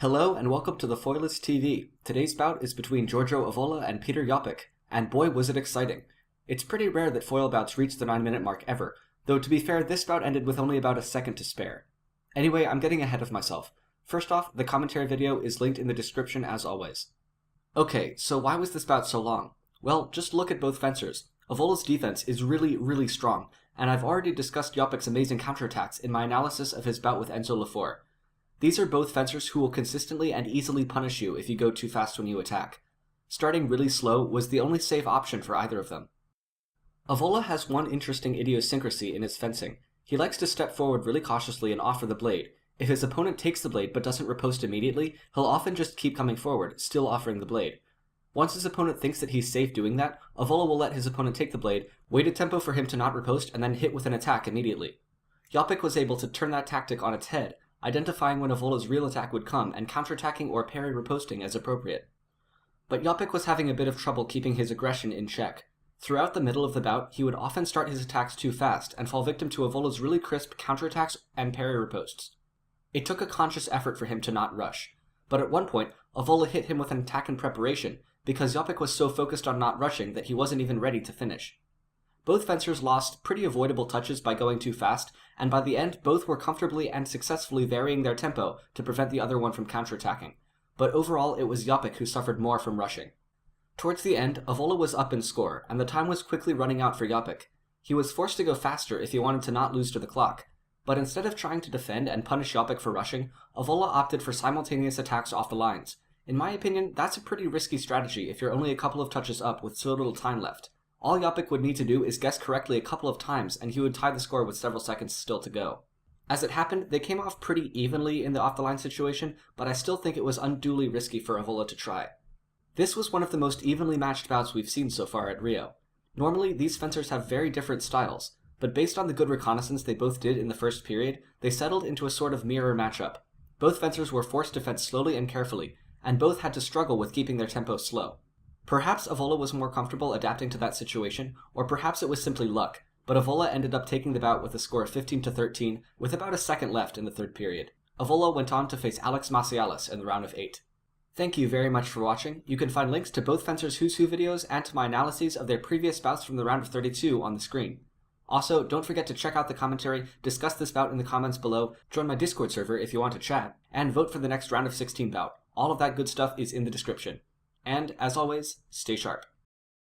Hello and welcome to the Foilist TV. Today's bout is between Giorgio Avola and Peter Joppich, and boy was it exciting. It's pretty rare that foil bouts reach the 9-minute mark ever, though to be fair this bout ended with only about a second to spare. Anyway, I'm getting ahead of myself. First off, the commentary video is linked in the description as always. Okay, so why was this bout so long? Well, just look at both fencers. Avola's defense is really strong, and I've already discussed Joppich's amazing counterattacks in my analysis of his bout with Enzo Lafort. These are both fencers who will consistently and easily punish you if you go too fast when you attack. Starting really slow was the only safe option for either of them. Avola has one interesting idiosyncrasy in his fencing. He likes to step forward really cautiously and offer the blade. If his opponent takes the blade but doesn't riposte immediately, he'll often just keep coming forward, still offering the blade. Once his opponent thinks that he's safe doing that, Avola will let his opponent take the blade, wait a tempo for him to not riposte, and then hit with an attack immediately. Joppich was able to turn that tactic on its head, identifying when Avola's real attack would come and counterattacking or parry riposting as appropriate. But Joppich was having a bit of trouble keeping his aggression in check. Throughout the middle of the bout, he would often start his attacks too fast and fall victim to Avola's really crisp counterattacks and parry ripostes. It took a conscious effort for him to not rush, but at one point, Avola hit him with an attack in preparation because Joppich was so focused on not rushing that he wasn't even ready to finish. Both fencers lost pretty avoidable touches by going too fast, and by the end both were comfortably and successfully varying their tempo to prevent the other one from counterattacking, but overall it was Joppich who suffered more from rushing. Towards the end, Avola was up in score, and the time was quickly running out for Joppich. He was forced to go faster if he wanted to not lose to the clock, but instead of trying to defend and punish Joppich for rushing, Avola opted for simultaneous attacks off the lines. In my opinion, that's a pretty risky strategy if you're only a couple of touches up with so little time left. All Joppich would need to do is guess correctly a couple of times and he would tie the score with several seconds still to go. As it happened, they came off pretty evenly in the off-the-line situation, but I still think it was unduly risky for Avola to try. This was one of the most evenly matched bouts we've seen so far at Rio. Normally, these fencers have very different styles, but based on the good reconnaissance they both did in the first period, they settled into a sort of mirror matchup. Both fencers were forced to fence slowly and carefully, and both had to struggle with keeping their tempo slow. Perhaps Avola was more comfortable adapting to that situation, or perhaps it was simply luck, but Avola ended up taking the bout with a score of 15-13 with about a second left in the third period. Avola went on to face Alex Macialis in the round of 8. Thank you very much for watching. You can find links to both Fencers Who's Who videos and to my analyses of their previous bouts from the round of 32 on the screen. Also, don't forget to check out the commentary, discuss this bout in the comments below, join my Discord server if you want to chat, and vote for the next round of 16 bout. All of that good stuff is in the description. And, as always, stay sharp.